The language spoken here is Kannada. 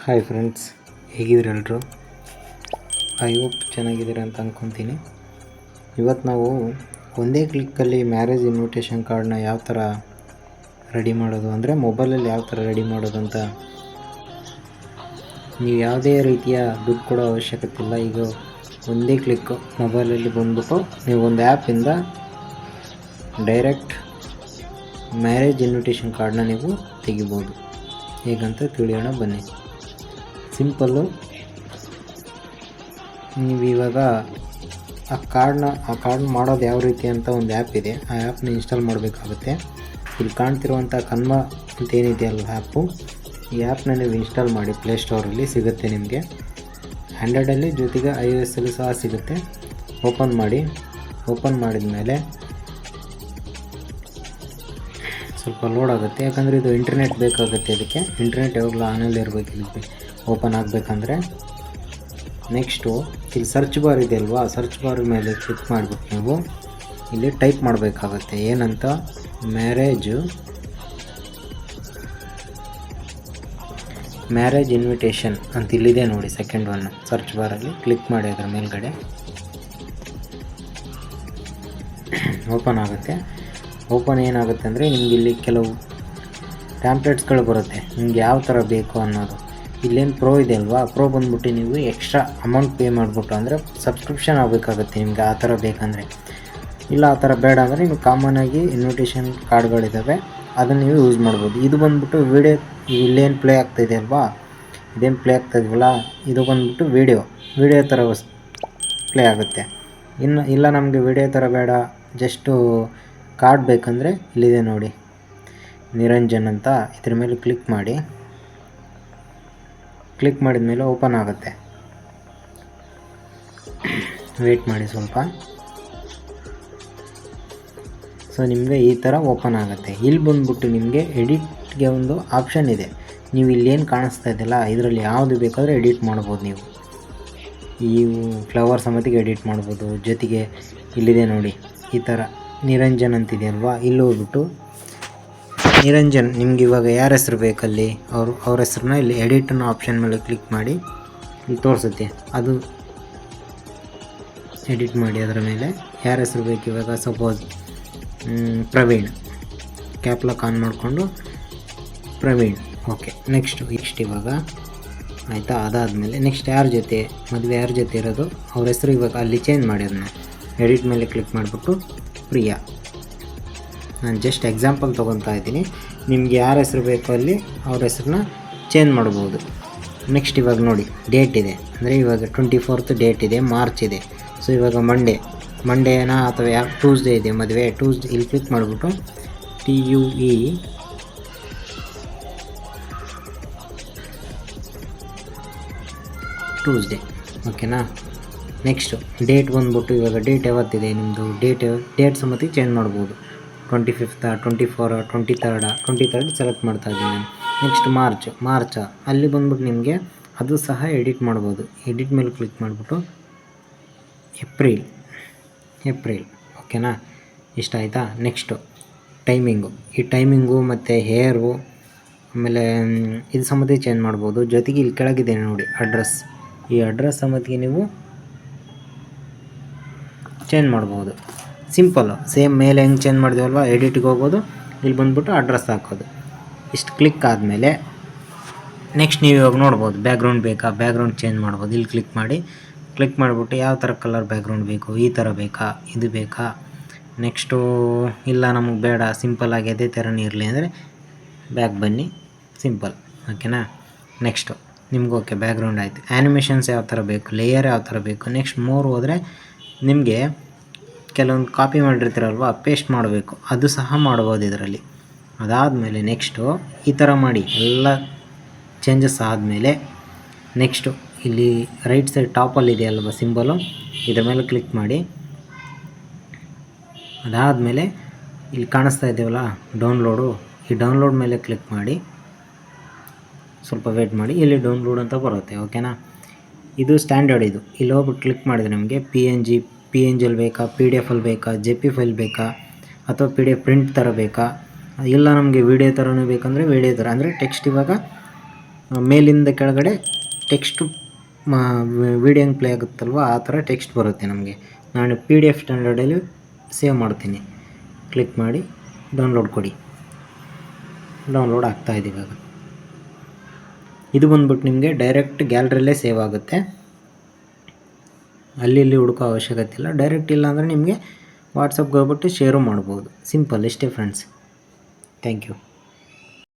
ಹಾಯ್ ಫ್ರೆಂಡ್ಸ್, ಹೇಗಿದ್ದೀರ ಎಲ್ಲರೂ? ಐ ಹೋಪ್ ಚೆನ್ನಾಗಿದ್ದೀರ ಅಂತ ಅಂದ್ಕೊತೀನಿ. ಇವತ್ತು ನಾವು ಒಂದೇ ಕ್ಲಿಕ್ಕಲ್ಲಿ ಮ್ಯಾರೇಜ್ ಇನ್ವಿಟೇಷನ್ ಕಾರ್ಡ್ನ ಯಾವ ಥರ ರೆಡಿ ಮಾಡೋದು, ಅಂದರೆ ಮೊಬೈಲಲ್ಲಿ ಯಾವ ಥರ ರೆಡಿ ಮಾಡೋದು ಅಂತ. ನೀವು ಯಾವುದೇ ರೀತಿಯ ದುಡ್ಡು ಕೊಡೋ ಅವಶ್ಯಕತೆ ಇಲ್ಲ. ಈಗ ಒಂದೇ ಕ್ಲಿಕ್ ಮೊಬೈಲಲ್ಲಿ ಬಂದ್ಬಿಟ್ಟು ನೀವು ಒಂದು ಆ್ಯಪಿಂದ ಡೈರೆಕ್ಟ್ ಮ್ಯಾರೇಜ್ ಇನ್ವಿಟೇಷನ್ ಕಾರ್ಡ್ನ ನೀವು ತೆಗಿಬೋದು. ಹೇಗಂತ ತಿಳಿಯೋಣ ಬನ್ನಿ. ಸಿಂಪಲ್ಲು, ನೀವು ಇವಾಗ ಆ ಕಾರ್ಡ್ ಮಾಡೋದು ಯಾವ ರೀತಿ ಅಂತ ಒಂದು ಆ್ಯಪ್ ಇದೆ. ಆ ಆ್ಯಪ್ನ ಇನ್ಸ್ಟಾಲ್ ಮಾಡಬೇಕಾಗುತ್ತೆ. ಇಲ್ಲಿ ಕಾಣ್ತಿರುವಂಥ ಕನ್ಮಾ ಅಂತ ಏನಿದೆಯಲ್ಲ ಆ್ಯಪು, ಈ ಆ್ಯಪ್ನ ನೀವು ಇನ್ಸ್ಟಾಲ್ ಮಾಡಿ. ಪ್ಲೇಸ್ಟೋರಲ್ಲಿ ಸಿಗುತ್ತೆ ನಿಮಗೆ, ಆ್ಯಂಡ್ರಾಯ್ಡಲ್ಲಿ ಜೊತೆಗೆ iOS ಅಲ್ಲಿ ಸಹ ಸಿಗುತ್ತೆ. ಓಪನ್ ಮಾಡಿ. ಓಪನ್ ಮಾಡಿದ ಮೇಲೆ ಸ್ವಲ್ಪ ಲೋಡ್ ಆಗುತ್ತೆ, ಯಾಕಂದರೆ ಇದು ಇಂಟರ್ನೆಟ್ ಬೇಕಾಗುತ್ತೆ. ಇದಕ್ಕೆ ಇಂಟರ್ನೆಟ್ ಯಾವಾಗಲೂ ಆನಲ್ಲಿ ಇರಬೇಕು ಇದಕ್ಕೆ ಓಪನ್ ಆಗಬೇಕಂದ್ರೆ. ನೆಕ್ಸ್ಟು ಇಲ್ಲಿ ಸರ್ಚ್ ಬಾರ್ ಇದೆ ಅಲ್ವಾ, ಸರ್ಚ್ ಬಾರ್ ಮೇಲೆ ಕ್ಲಿಕ್ ಮಾಡಿಬಿಟ್ಟು ನೀವು ಇಲ್ಲಿ ಟೈಪ್ ಮಾಡಬೇಕಾಗತ್ತೆ. ಏನಂತ, ಮ್ಯಾರೇಜ್ ಇನ್ವಿಟೇಷನ್ ಅಂತ ಇಲ್ಲಿದೆ ನೋಡಿ, ಸೆಕೆಂಡ್ ಒನ್. ಸರ್ಚ್ ಬಾರಲ್ಲಿ ಕ್ಲಿಕ್ ಮಾಡಿ, ಅದರ ಮೇಲ್ಗಡೆ ಓಪನ್ ಆಗುತ್ತೆ. ಓಪನ್ ಏನಾಗುತ್ತೆ ಅಂದರೆ ನಿಮ್ಗೆ ಇಲ್ಲಿ ಕೆಲವು ಟ್ಯಾಂಪ್ಲೆಟ್ಸ್ಗಳು ಬರುತ್ತೆ, ನಿಮ್ಗೆ ಯಾವ ಥರ ಬೇಕು ಅನ್ನೋದು. ಇಲ್ಲೇನು ಪ್ರೋ ಇದೆ ಅಲ್ವಾ, ಪ್ರೋ ಬಂದ್ಬಿಟ್ಟು ನೀವು ಎಕ್ಸ್ಟ್ರಾ ಅಮೌಂಟ್ ಪೇ ಮಾಡಿಬಿಟ್ಟು, ಅಂದರೆ ಸಬ್ಸ್ಕ್ರಿಪ್ಷನ್ ಆಗಬೇಕಾಗುತ್ತೆ ನಿಮಗೆ ಆ ಥರ ಬೇಕಂದರೆ. ಇಲ್ಲ ಆ ಥರ ಬೇಡ ಅಂದರೆ ನೀವು ಕಾಮನಾಗಿ ಇನ್ವಿಟೇಷನ್ ಕಾರ್ಡ್ಗಳಿದ್ದಾವೆ, ಅದನ್ನು ನೀವು ಯೂಸ್ ಮಾಡ್ಬೋದು. ಇದು ಬಂದ್ಬಿಟ್ಟು ವೀಡಿಯೋ, ಇಲ್ಲೇನು ಪ್ಲೇ ಆಗ್ತಾಯಿದೆ ಅಲ್ವಾ, ಇದೇನು ಪ್ಲೇ ಆಗ್ತಾಯಿದ್ವಲ್ಲ, ಇದು ಬಂದ್ಬಿಟ್ಟು ವೀಡಿಯೋ ಥರ ಪ್ಲೇ ಆಗುತ್ತೆ. ಇಲ್ಲ ನಮಗೆ ವೀಡಿಯೋ ಥರ ಬೇಡ, ಜಸ್ಟು ಕಾರ್ಡ್ ಬೇಕಂದರೆ ಇಲ್ಲಿದೆ ನೋಡಿ, ನಿರಂಜನ್ ಅಂತ. ಇದ್ರ ಮೇಲೆ ಕ್ಲಿಕ್ ಮಾಡಿ. ಕ್ಲಿಕ್ ಮಾಡಿದ ಮೇಲೆ ಓಪನ್ ಆಗುತ್ತೆ. ವೆಯ್ಟ್ ಮಾಡಿ ಸ್ವಲ್ಪ. ಸೊ ನಿಮಗೆ ಈ ಥರ ಓಪನ್ ಆಗುತ್ತೆ. ಇಲ್ಲಿ ಬಂದ್ಬಿಟ್ಟು ನಿಮಗೆ ಎಡಿಟ್ಗೆ ಒಂದು ಆಪ್ಷನ್ ಇದೆ. ನೀವು ಇಲ್ಲೇನು ಕಾಣಿಸ್ತಾ ಇದೆಯಲ್ಲ, ಇದರಲ್ಲಿ ಯಾವುದು ಬೇಕಾದರೆ ಎಡಿಟ್ ಮಾಡ್ಬೋದು. ನೀವು ಈ ಫ್ಲವರ್ ಸಮೇತಿಗೆ ಎಡಿಟ್ ಮಾಡ್ಬೋದು. ಜೊತೆಗೆ ಇಲ್ಲಿದೆ ನೋಡಿ, ಈ ಥರ ನಿರಂಜನ್ ಅಂತಿದೆಯಲ್ವಾ, ಇಲ್ಲಿ ಹೋಗ್ಬಿಟ್ಟು ನಿರಂಜನ್, ನಿಮ್ಗೆ ಇವಾಗ ಯಾರ ಹೆಸ್ರು ಬೇಕಲ್ಲಿ ಅವ್ರ ಹೆಸ್ರನ್ನ ಇಲ್ಲಿ ಎಡಿಟ್ ಅನ್ನೋ ಆಪ್ಷನ್ ಮೇಲೆ ಕ್ಲಿಕ್ ಮಾಡಿ, ಇಲ್ಲಿ ತೋರಿಸುತ್ತೆ. ಅದು ಎಡಿಟ್ ಮಾಡಿ. ಅದರ ಮೇಲೆ ಯಾರ ಹೆಸ್ರು ಬೇಕು, ಇವಾಗ ಸಪೋಸ್ ಪ್ರವೀಣ್, ಕ್ಯಾಪ್ಲಾಕ್ ಆನ್ ಮಾಡಿಕೊಂಡು ಪ್ರವೀಣ್. ಓಕೆ, ನೆಕ್ಸ್ಟ್ ಇವಾಗ ಆಯಿತಾ. ಅದಾದಮೇಲೆ ನೆಕ್ಸ್ಟ್ ಯಾರ ಜೊತೆ ಇರೋದು ಅವ್ರ ಹೆಸರು ಇವಾಗ ಅಲ್ಲಿ ಚೇಂಜ್ ಮಾಡಿ. ಅದನ್ನ ಎಡಿಟ್ ಮೇಲೆ ಕ್ಲಿಕ್ ಮಾಡಿಬಿಟ್ಟು ಪ್ರಿಯಾ. ನಾನು ಜಸ್ಟ್ ಎಕ್ಸಾಂಪಲ್ ತೊಗೊತಾ ಇದ್ದೀನಿ. ನಿಮ್ಗೆ ಯಾರ ಹೆಸರು ಬೇಕೋ ಅಲ್ಲಿ ಅವ್ರ ಹೆಸ್ರನ್ನ ಚೇಂಜ್ ಮಾಡ್ಬೋದು. ನೆಕ್ಸ್ಟ್ ಇವಾಗ ನೋಡಿ, ಡೇಟ್ ಇದೆ, ಅಂದರೆ ಇವಾಗ 24th ಡೇಟ್ ಇದೆ, ಮಾರ್ಚ್ ಇದೆ. ಸೊ ಇವಾಗ ಮಂಡೇನಾ ಅಥವಾ ಯಾವ ಟ್ಯೂಸ್ಡೇ ಇದೆ ಮದುವೆ, ಟ್ಯೂಸ್ಡೇ. ಇಲ್ಲಿ ಕ್ಲಿಕ್ ಮಾಡಿಬಿಟ್ಟು TUE ಟ್ಯೂಸ್ಡೇ. ಓಕೆನಾ. ನೆಕ್ಸ್ಟು ಡೇಟ್ ಬಂದ್ಬಿಟ್ಟು ಇವಾಗ ಡೇಟ್ ಯಾವತ್ತಿದೆ ನಿಮ್ಮದು, ಡೇಟ್ ಸಮೇತ ಚೇಂಜ್ ಮಾಡ್ಬೋದು. 25th, 24, 23rd ಸೆಲೆಕ್ಟ್ ಮಾಡ್ತಾ ಇದ್ದೀನಿ ನಾನು. ನೆಕ್ಸ್ಟ್ ಮಾರ್ಚ್ ಅಲ್ಲಿ ಬಂದ್ಬಿಟ್ಟು ನಿಮಗೆ ಅದು ಸಹ ಎಡಿಟ್ ಮಾಡ್ಬೋದು. ಎಡಿಟ್ ಮೇಲೆ ಕ್ಲಿಕ್ ಮಾಡಿಬಿಟ್ಟು ಏಪ್ರಿಲ್. ಓಕೆನಾ, ಇಷ್ಟ ಆಯಿತಾ. ನೆಕ್ಸ್ಟು ಟೈಮಿಂಗು ಮತ್ತು ಹೇರು, ಆಮೇಲೆ ಇದು ಸಮೇತ ಚೇಂಜ್ ಮಾಡ್ಬೋದು. ಜೊತೆಗೆ ಇಲ್ಲಿ ಕೆಳಗಿದೆ ನೋಡಿ ಅಡ್ರೆಸ್, ಈ ಅಡ್ರೆಸ್ ಸಮೇತಿಗೆ ನೀವು ಚೇಂಜ್ ಮಾಡ್ಬೋದು. ಸಿಂಪಲ್ಲು, ಸೇಮ್ ಮೇಲೆ ಹೆಂಗೆ ಚೇಂಜ್ ಮಾಡಿದೆವಲ್ವ, ಎಡಿಟ್ಗೆ ಹೋಗೋದು, ಇಲ್ಲಿ ಬಂದ್ಬಿಟ್ಟು ಅಡ್ರೆಸ್ ಹಾಕೋದು. ಇಷ್ಟು ಕ್ಲಿಕ್ ಆದಮೇಲೆ ನೆಕ್ಸ್ಟ್ ನೀವು ಇವಾಗ ನೋಡ್ಬೋದು, ಬ್ಯಾಕ್ಗ್ರೌಂಡ್ ಬೇಕಾ, ಬ್ಯಾಕ್ಗ್ರೌಂಡ್ ಚೇಂಜ್ ಮಾಡ್ಬೋದು. ಇಲ್ಲಿ ಕ್ಲಿಕ್ ಮಾಡಿಬಿಟ್ಟು ಯಾವ ಥರ ಕಲರ್ ಬ್ಯಾಕ್ಗ್ರೌಂಡ್ ಬೇಕು, ಈ ಥರ ಬೇಕಾ, ಇದು ಬೇಕಾ. ನೆಕ್ಸ್ಟು ಇಲ್ಲ ನಮಗೆ ಬೇಡ, ಸಿಂಪಲ್ಲಾಗಿ ಅದೇ ಥರನೇ ಇರಲಿ ಅಂದರೆ ಬ್ಯಾಕ್ ಬನ್ನಿ, ಸಿಂಪಲ್. ಓಕೆನಾ. ನೆಕ್ಸ್ಟು ನಿಮ್ಗೆ ಓಕೆ, ಬ್ಯಾಕ್ಗ್ರೌಂಡ್ ಆಯಿತು. ಆ್ಯನಿಮೇಷನ್ಸ್ ಯಾವ ಥರ ಬೇಕು, ಲೇಯರ್ ಯಾವ ಥರ ಬೇಕು. ನೆಕ್ಸ್ಟ್ ಮೋರ್ ಹೋದರೆ ನಿಮಗೆ ಕೆಲವೊಂದು ಕಾಪಿ ಮಾಡಿರ್ತೀರಲ್ವ, ಪೇಸ್ಟ್ ಮಾಡಬೇಕು, ಅದು ಸಹ ಮಾಡ್ಬೋದು ಇದರಲ್ಲಿ. ಅದಾದಮೇಲೆ ನೆಕ್ಸ್ಟು ಈ ಥರ ಮಾಡಿ ಎಲ್ಲ ಚೇಂಜಸ್ ಆದಮೇಲೆ ನೆಕ್ಸ್ಟು ಇಲ್ಲಿ ರೈಟ್ ಸೈಡ್ ಟಾಪಲ್ಲಿ ಇದೆಯಲ್ವ ಸಿಂಬಲು, ಇದರ ಮೇಲೆ ಕ್ಲಿಕ್ ಮಾಡಿ. ಅದಾದಮೇಲೆ ಇಲ್ಲಿ ಕಾಣಿಸ್ತಾ ಇದೆಯಲ್ಲ ಡೌನ್ಲೋಡು, ಈ ಡೌನ್ಲೋಡ್ ಮೇಲೆ ಕ್ಲಿಕ್ ಮಾಡಿ. ಸ್ವಲ್ಪ ವೇಟ್ ಮಾಡಿ, ಇಲ್ಲಿ ಡೌನ್ಲೋಡ್ ಅಂತ ಬರುತ್ತೆ. ಓಕೆನಾ. ಇದು ಸ್ಟ್ಯಾಂಡರ್ಡ್. ಇದು ಇಲ್ಲಿ ಹೋಗ್ಬಿಟ್ಟು ಕ್ಲಿಕ್ ಮಾಡಿದರೆ ನಮಗೆ ಪಿ ಎನ್ ಜಿಯಲ್ಲಿ ಬೇಕಾ, PDF ಅಲ್ಲಿ ಬೇಕಾ, JP ಫೈಲ್ ಬೇಕಾ, ಅಥವಾ PDF ಪ್ರಿಂಟ್ ಥರ ಬೇಕಾ, ಇಲ್ಲ ನಮಗೆ ವೀಡಿಯೋ ಥರನೂ ಬೇಕಂದರೆ ವೀಡಿಯೋ ಥರ, ಅಂದರೆ ಟೆಕ್ಸ್ಟ್ ಇವಾಗ ಮೇಲಿಂದ ಕೆಳಗಡೆ ಟೆಕ್ಸ್ಟ್ ವಿಡಿಯೋ ಹೆಂಗೆ ಪ್ಲೇ ಆಗುತ್ತಲ್ವ ಆ ಥರ ಟೆಕ್ಸ್ಟ್ ಬರುತ್ತೆ ನಮಗೆ. ನಾನು PDF ಸ್ಟ್ಯಾಂಡರ್ಡಲ್ಲಿ ಸೇವ್ ಮಾಡ್ತೀನಿ. ಕ್ಲಿಕ್ ಮಾಡಿ ಡೌನ್ಲೋಡ್ ಕೊಡಿ. ಡೌನ್ಲೋಡ್ ಆಗ್ತಾಯಿದೆ ಇವಾಗ. ಇದು ಬಂದ್ಬಿಟ್ಟು ನಿಮಗೆ ಡೈರೆಕ್ಟ್ ಗ್ಯಾಲರಿಯಲ್ಲೇ ಸೇವ್ ಆಗುತ್ತೆ. ಅಲ್ಲಿ ಹುಡುಕೋ ಅವಶ್ಯಕತೆ ಇಲ್ಲ. ಡೈರೆಕ್ಟ್ ಇಲ್ಲ ಅಂದರೆ ನಿಮಗೆ ವಾಟ್ಸಪ್ಗೆ ಹೋಗ್ಬಿಟ್ಟು ಶೇರು ಮಾಡ್ಬೋದು. ಸಿಂಪಲ್ ಇಷ್ಟೇ ಫ್ರೆಂಡ್ಸ್. Thank you.